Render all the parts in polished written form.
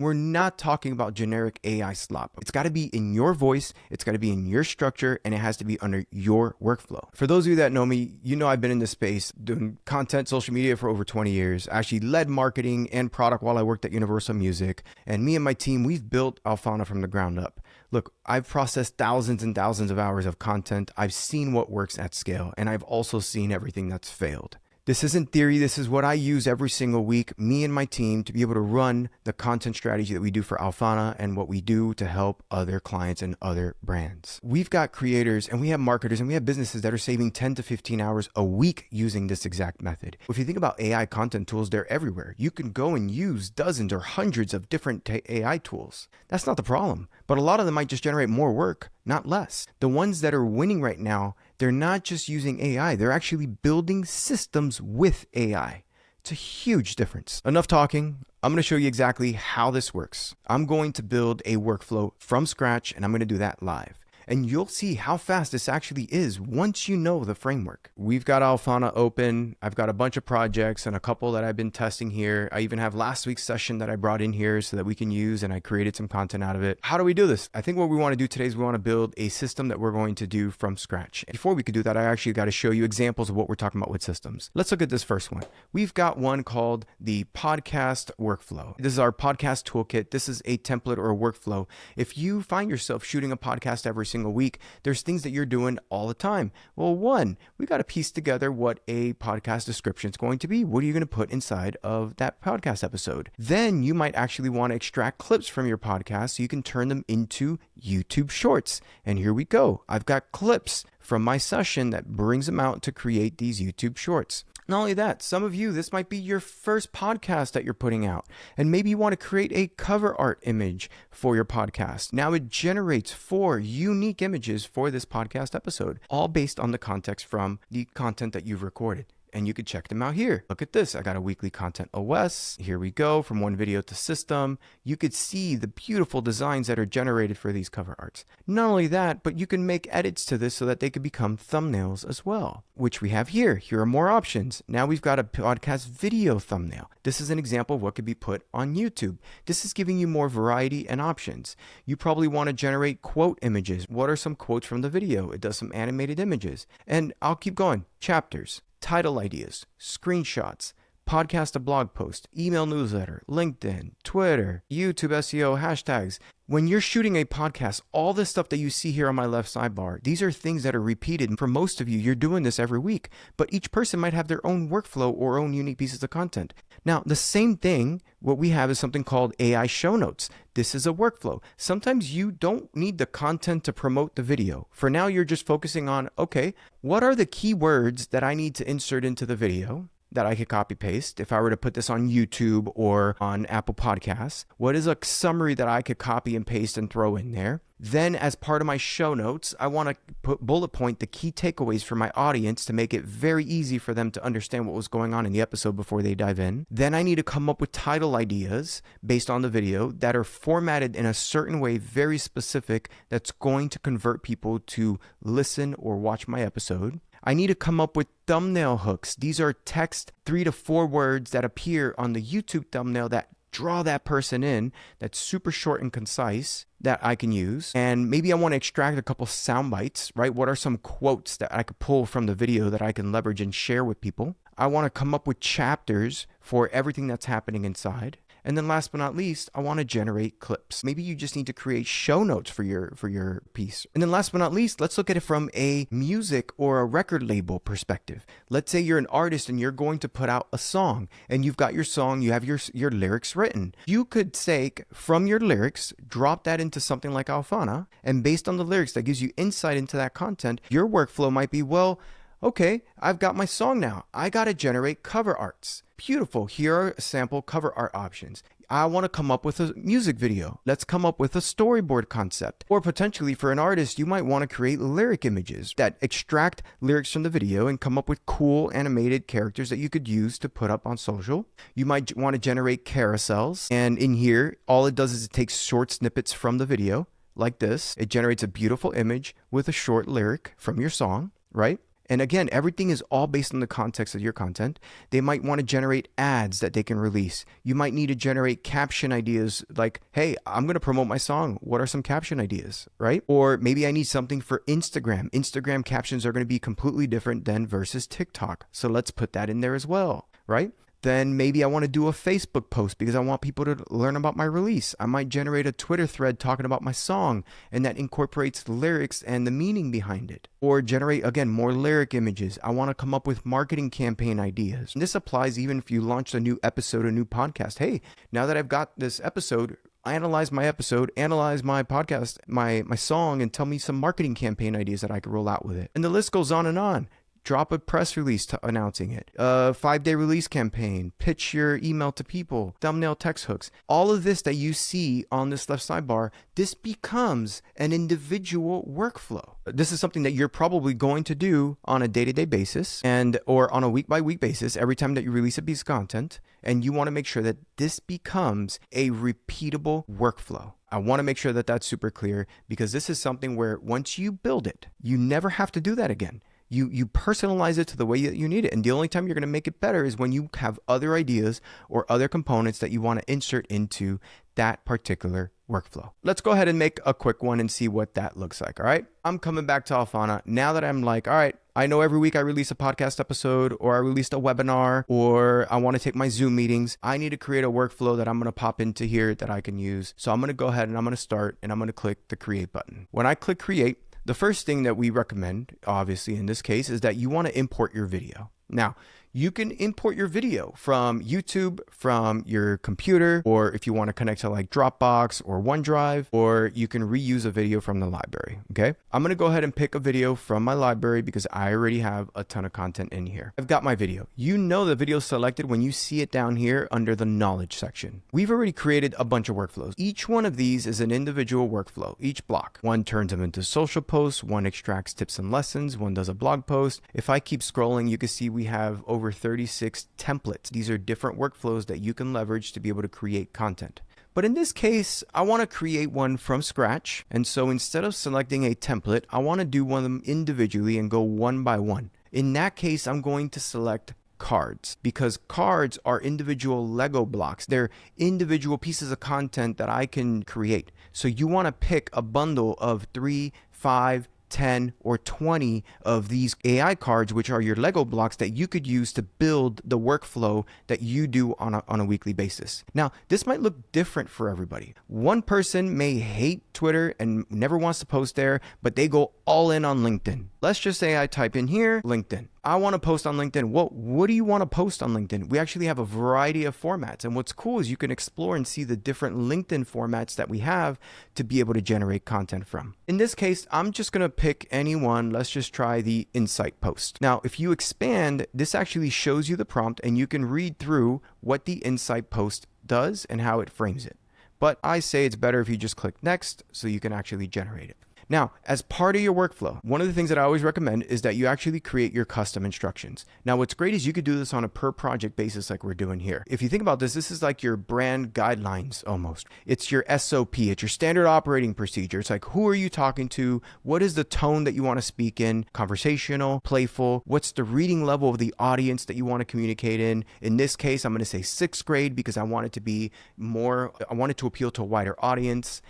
We're not talking about generic AI slop. It's got to be in your voice, it's got to be in your structure, and it has to be under your workflow. For those of you that know me, you know I've been in this space doing content, social media for over 20 years. I actually led marketing and product while I worked at Universal Music. And me and my team, we've built Alphana from the ground up. Look, I've processed thousands and thousands of hours of content. I've seen what works at scale, and I've also seen everything that's failed. This isn't theory. This is what I use every single week, me and my team, to be able to run the content strategy that we do for Alphana and what we do to help other clients and other brands. We've got creators and we have marketers and we have businesses that are saving 10 to 15 hours a week using this exact method. If you think about AI content tools, they're everywhere. You can go and use dozens or hundreds of different AI tools. That's not the problem, but a lot of them might just generate more work, not less. The ones that are winning right now, they're not just using AI, they're actually building systems with AI. It's a huge difference. Enough talking. I'm going to show you exactly how this works. I'm going to build a workflow from scratch, and I'm going to do that live. And you'll see how fast this actually is once you know the framework. We've got Alphana open. I've got a bunch of projects and a couple that I've been testing here. I even have last week's session that I brought in here so that we can use, and I created some content out of it. How do we do this? I think what we want to do today is we want to build a system that we're going to do from scratch. Before we could do that, I actually got to show you examples of what we're talking about with systems. Let's look at this first one. We've got one called the podcast workflow. This is our podcast toolkit. This is a template or a workflow. If you find yourself shooting a podcast every single week, there's things that you're doing all the time. Well, one, we got to piece together what a podcast description is going to be. What are you going to put inside of that podcast episode? Then you might actually want to extract clips from your podcast so you can turn them into YouTube shorts. And here we go. I've got clips from my session that brings them out to create these YouTube shorts. Not only that, some of you, this might be your first podcast that you're putting out, and maybe you want to create a cover art image for your podcast. Now it generates 4 unique images for this podcast episode, all based on the context from the content that you've recorded. And you could check them out here. Look at this. I got a weekly content OS. Here we go, from one video to system. You could see the beautiful designs that are generated for these cover arts. Not only that, but you can make edits to this so that they could become thumbnails as well, which we have here. Here are more options. Now we've got a podcast video thumbnail. This is an example of what could be put on YouTube. This is giving you more variety and options. You probably want to generate quote images. What are some quotes from the video? It does some animated images. And I'll keep going. Chapters. Title ideas, screenshots, podcast to blog post, email newsletter, LinkedIn, Twitter, YouTube SEO, hashtags. When you're shooting a podcast, all this stuff that you see here on my left sidebar, these are things that are repeated. For most of you, you're doing this every week, but each person might have their own workflow or own unique pieces of content. Now, the same thing, what we have is something called AI show notes. This is a workflow. Sometimes you don't need the content to promote the video. For now, you're just focusing on, okay, what are the keywords that I need to insert into the video that I could copy paste? If I were to put this on YouTube or on Apple Podcasts, what is a summary that I could copy and paste and throw in there? Then as part of my show notes, I want to put bullet point the key takeaways for my audience to make it very easy for them to understand what was going on in the episode before they dive in. Then I need to come up with title ideas based on the video that are formatted in a certain way, very specific, that's going to convert people to listen or watch my episode. I need to come up with thumbnail hooks. These are text 3 to 4 words that appear on the YouTube thumbnail that draw that person in, that's super short and concise that I can use. And maybe I want to extract a couple sound bites, right? What are some quotes that I could pull from the video that I can leverage and share with people? I want to come up with chapters for everything that's happening inside. And then last but not least, I want to generate clips. Maybe you just need to create show notes for your piece. And then last but not least, let's look at it from a music or a record label perspective. Let's say you're an artist and you're going to put out a song, and you've got your song, you have your lyrics written. You could take from your lyrics, drop that into something like Alphana, and based on the lyrics that gives you insight into that content, your workflow might be, well, okay, I've got my song now. I got to generate cover arts. Beautiful. Here are sample cover art options. I want to come up with a music video. Let's come up with a storyboard concept. Or potentially for an artist, you might want to create lyric images that extract lyrics from the video and come up with cool animated characters that you could use to put up on social. You might want to generate carousels. And in here, all it does is it takes short snippets from the video like this. It generates a beautiful image with a short lyric from your song, right? And again, everything is all based on the context of your content. They might want to generate ads that they can release. You might need to generate caption ideas like, hey, I'm going to promote my song. What are some caption ideas, right? Or maybe I need something for Instagram. Instagram captions are going to be completely different than versus TikTok. So let's put that in there as well, right? Then maybe I want to do a Facebook post because I want people to learn about my release. I might generate a Twitter thread talking about my song, and that incorporates the lyrics and the meaning behind it. Or generate, again, more lyric images. I want to come up with marketing campaign ideas. And this applies even if you launched a new episode, a new podcast. Hey, now that I've got this episode, analyze my episode, analyze my podcast, my song, and tell me some marketing campaign ideas that I could roll out with it. And the list goes on and on. Drop a press release announcing it, a 5-day release campaign, pitch your email to people, thumbnail text hooks. All of this that you see on this left sidebar, this becomes an individual workflow. This is something that you're probably going to do on a day-to-day basis or on a week-by-week basis every time that you release a piece of content. And you want to make sure that this becomes a repeatable workflow. I want to make sure that that's super clear because this is something where once you build it, you never have to do that again. You personalize it to the way that you need it. And the only time you're going to make it better is when you have other ideas or other components that you want to insert into that particular workflow. Let's go ahead and make a quick one and see what that looks like. All right. I'm coming back to Alphana now that I'm like, all right, I know every week I release a podcast episode or I released a webinar or I want to take my Zoom meetings. I need to create a workflow that I'm going to pop into here that I can use. So I'm going to go ahead and I'm going to start and I'm going to click the create button. When I click create, the first thing that we recommend, obviously in this case, is that you want to import your video. Now, you can import your video from YouTube, from your computer, or if you want to connect to like Dropbox or OneDrive, or you can reuse a video from the library, okay? I'm going to go ahead and pick a video from my library because I already have a ton of content in here. I've got my video. You know the video selected when you see it down here under the knowledge section. We've already created a bunch of workflows. Each one of these is an individual workflow, each block. One turns them into social posts, one extracts tips and lessons, one does a blog post. If I keep scrolling, you can see we have over 36 templates. These are different workflows that you can leverage to be able to create content. But in this case, I want to create one from scratch. And so instead of selecting a template, I want to do one of them individually and go one by one. In that case, I'm going to select cards because cards are individual Lego blocks. They're individual pieces of content that I can create. So you want to pick a bundle of 3, 5, 10 or 20 of these AI cards, which are your Lego blocks that you could use to build the workflow that you do on a weekly basis. Now, this might look different for everybody. One person may hate Twitter and never wants to post there, but they go all in on LinkedIn. Let's just say I type in here, LinkedIn. I want to post on LinkedIn. What do you want to post on LinkedIn? We actually have a variety of formats. And what's cool is you can explore and see the different LinkedIn formats that we have to be able to generate content from. In this case, I'm just going to pick any one. Let's just try the insight post. Now, if you expand, this actually shows you the prompt and you can read through what the insight post does and how it frames it. But I say it's better if you just click next so you can actually generate it. Now, as part of your workflow, one of the things that I always recommend is that you actually create your custom instructions. Now, what's great is you could do this on a per project basis like we're doing here. If you think about this, this is like your brand guidelines almost. It's your SOP, it's your standard operating procedure. It's like, who are you talking to? What is the tone that you want to speak in? Conversational, playful? What's the reading level of the audience that you want to communicate in? In this case, I'm going to say 6th grade because I want it to be I want it to appeal to a wider audience.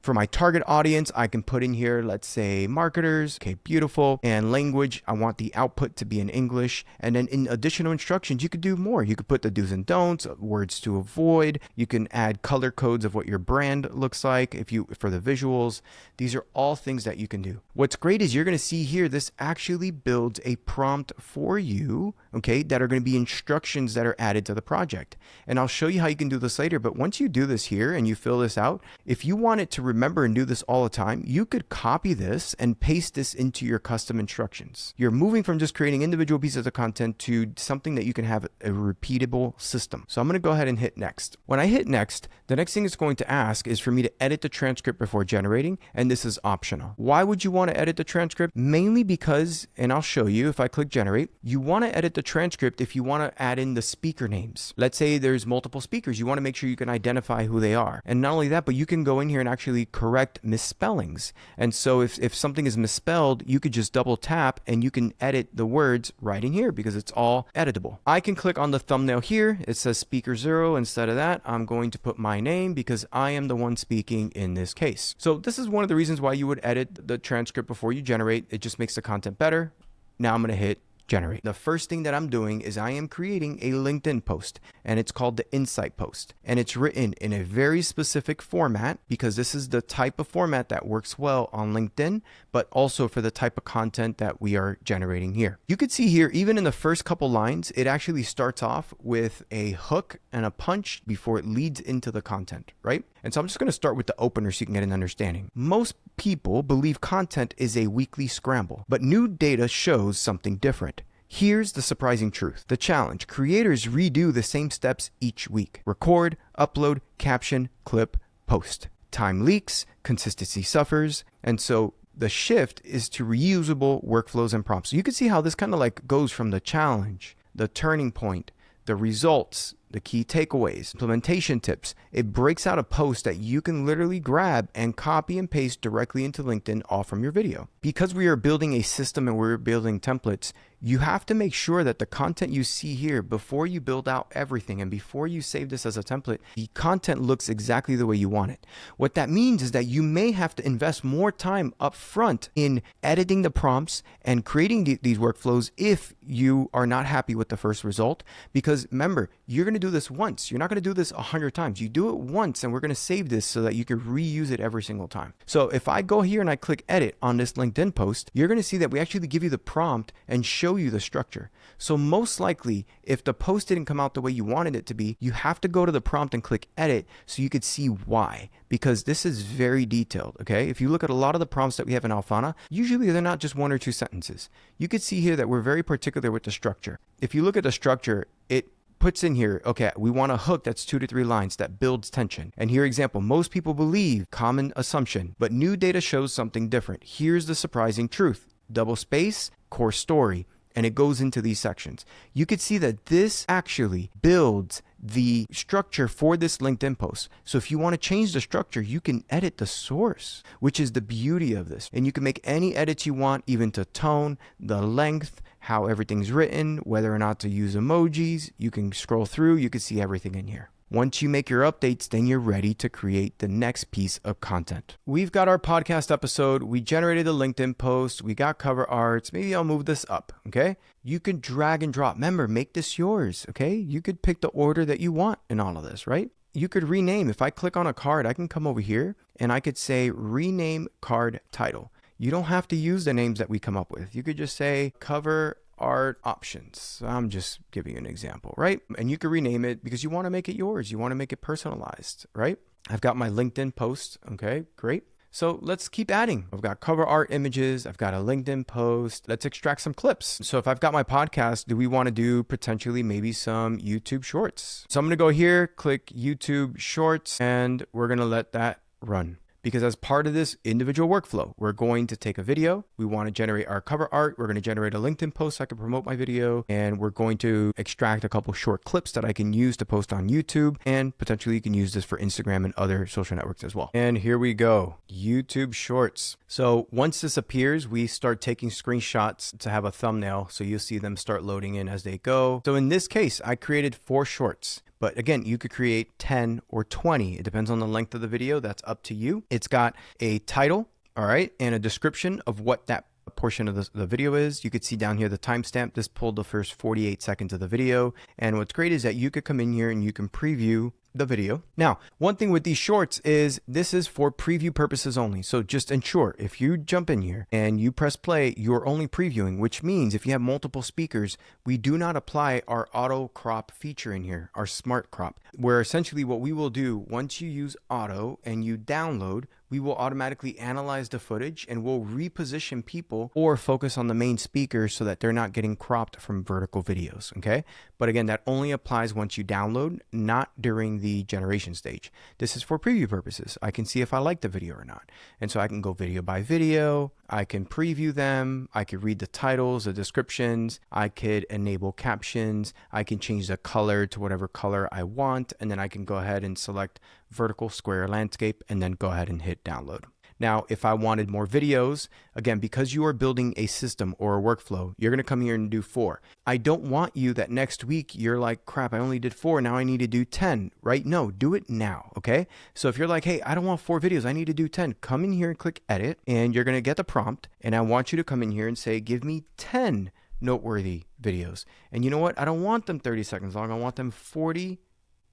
For my target audience, I can put in here, let's say marketers. Okay, beautiful. And language, I want the output to be in English. And then in additional instructions, you could do more. You could put the do's and don'ts, words to avoid. You can add color codes of what your brand looks like for the visuals. These are all things that you can do. What's great is you're going to see here, this actually builds a prompt for you, okay, that are going to be instructions that are added to the project. And I'll show you how you can do this later. But once you do this here and you fill this out, if you want it to remember and do this all the time, you could copy this and paste this into your custom instructions. You're moving from just creating individual pieces of content to something that you can have a repeatable system. So I'm going to go ahead and hit next. When I hit next, the next thing it's going to ask is for me to edit the transcript before generating, and this is optional. Why would you want to edit the transcript? Mainly because, and I'll show you if I click generate, you want to edit the transcript if you want to add in the speaker names. Let's say there's multiple speakers. You want to make sure you can identify who they are. And not only that, but you can go in here and actually actually correct misspellings. And so if something is misspelled, you could just double tap and you can edit the words right in here because it's all editable. I can click on the thumbnail here. It says speaker 0. Instead of that, I'm going to put my name because I am the one speaking in this case. So this is one of the reasons why you would edit the transcript before you generate. It just makes the content better. Now I'm going to hit generate. The first thing that I'm doing is I am creating a LinkedIn post, and it's called the Insight post, and it's written in a very specific format because this is the type of format that works well on LinkedIn, but also for the type of content that we are generating here. You could see here, even in the first couple lines, it actually starts off with a hook and a punch before it leads into the content, right? And so I'm just going to start with the opener so you can get an understanding. Most people believe content is a weekly scramble, but new data shows something different. Here's the surprising truth. The challenge: creators redo the same steps each week. Record, upload, caption, clip, post. Time leaks, consistency suffers, and so the shift is to reusable workflows and prompts. So you can see how this kind of like goes from the challenge, the turning point, the results, the key takeaways, implementation tips. It breaks out a post that you can literally grab and copy and paste directly into LinkedIn, all from your video. Because we are building a system and we're building templates, you have to make sure that the content you see here, before you build out everything and before you save this as a template, the content looks exactly the way you want it. What that means is that you may have to invest more time up front in editing the prompts and creating these workflows if you are not happy with the first result. Because remember, you're going to do this once. You're not going to do this 100 times. You do it once, and we're going to save this so that you can reuse it every single time. So if I go here and I click edit on this LinkedIn post, you're going to see that we actually give you the prompt and show you the structure. So most likely, if the post didn't come out the way you wanted it to be, you have to go to the prompt and click edit so you could see why, because this is very detailed. Okay, if you look at a lot of the prompts that we have in Alphana, usually they're not just 1 or 2 sentences. You could see here that we're very particular with the structure. If you look at the structure, it puts in here, okay, we want a hook that's 2 to 3 lines that builds tension. And here, example, most people believe, common assumption, but new data shows something different. Here's the surprising truth. Double space, core story, and it goes into these sections. You could see that this actually builds the structure for this LinkedIn post. So if you want to change the structure, you can edit the source, which is the beauty of this. And you can make any edits you want, even to tone, the length, how everything's written, whether or not to use emojis. You can scroll through, you can see everything in here. Once you make your updates, then you're ready to create the next piece of content. We've got our podcast episode. We generated a LinkedIn post. We got cover arts. Maybe I'll move this up, okay? You can drag and drop. Remember, make this yours, okay? You could pick the order that you want in all of this, right? You could rename. If I click on a card, I can come over here and I could say rename card title. You don't have to use the names that we come up with. You could just say cover art options. I'm just giving you an example, right? And you can rename it because you want to make it yours. You want to make it personalized, right? I've got my LinkedIn post. Okay, great. So let's keep adding. I've got cover art images. I've got a LinkedIn post. Let's extract some clips. So if I've got my podcast, do we want to do potentially maybe some YouTube shorts? So I'm going to go here, click YouTube shorts, and we're going to let that run. Because as part of this individual workflow, we're going to take a video. We want to generate our cover art. We're going to generate a LinkedIn post so I can promote my video. And we're going to extract a couple short clips that I can use to post on YouTube. And potentially you can use this for Instagram and other social networks as well. And here we go, YouTube Shorts. So once this appears, we start taking screenshots to have a thumbnail. So you'll see them start loading in as they go. So in this case, I created 4 shorts. But again, you could create 10 or 20. It depends on the length of the video. That's up to you. It's got a title, all right, and a description of what that portion of the video is. You could see down here the timestamp. This pulled the first 48 seconds of the video. And what's great is that you could come in here and you can preview the video. Now, one thing with these shorts is this is for preview purposes only. So just ensure if you jump in here and you press play, you're only previewing, which means if you have multiple speakers, we do not apply our auto crop feature in here, our smart crop, where essentially what we will do once you use auto and you download, we will automatically analyze the footage and we'll reposition people or focus on the main speaker so that they're not getting cropped from vertical videos, okay? But again, that only applies once you download, not during the generation stage. This is for preview purposes. I can see if I like the video or not. And so I can go video by video, I can preview them, I could read the titles, the descriptions, I could enable captions, I can change the color to whatever color I want, and then I can go ahead and select vertical square landscape, and then go ahead and hit download. Now, if I wanted more videos, again, because you are building a system or a workflow, you're going to come here and do 4. I don't want you that next week you're like, crap, I only did 4. Now I need to do 10, right? No, do it now. Okay. So if you're like, hey, I don't want 4 videos, I need to do 10, come in here and click edit, and you're going to get the prompt. And I want you to come in here and say, give me 10 noteworthy videos. And you know what? I don't want them 30 seconds long. I want them 40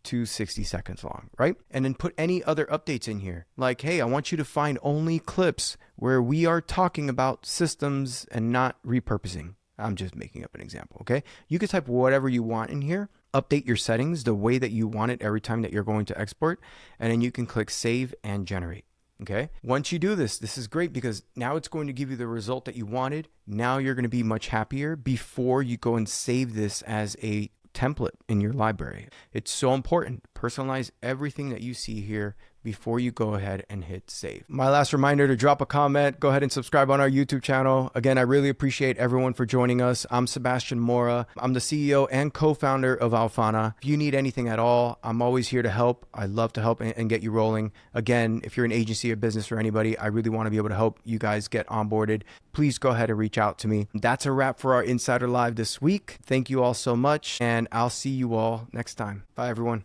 to 60 seconds long, right? And then put any other updates in here. Like, hey, I want you to find only clips where we are talking about systems and not repurposing. I'm just making up an example, okay? You can type whatever you want in here, update your settings the way that you want it every time that you're going to export, and then you can click save and generate. Okay. Once you do this, this is great because now it's going to give you the result that you wanted. Now you're going to be much happier before you go and save this as a template in your library. It's so important. Personalize everything that you see here before you go ahead and hit save. My last reminder to drop a comment, go ahead and subscribe on our YouTube channel. Again, I really appreciate everyone for joining us. I'm Sebastian Mora. I'm the CEO and co-founder of Alphana. If you need anything at all, I'm always here to help. I love to help and get you rolling. Again, if you're an agency or business or anybody, I really want to be able to help you guys get onboarded. Please go ahead and reach out to me. That's a wrap for our Insider Live this week. Thank you all so much, and I'll see you all next time. Bye, everyone.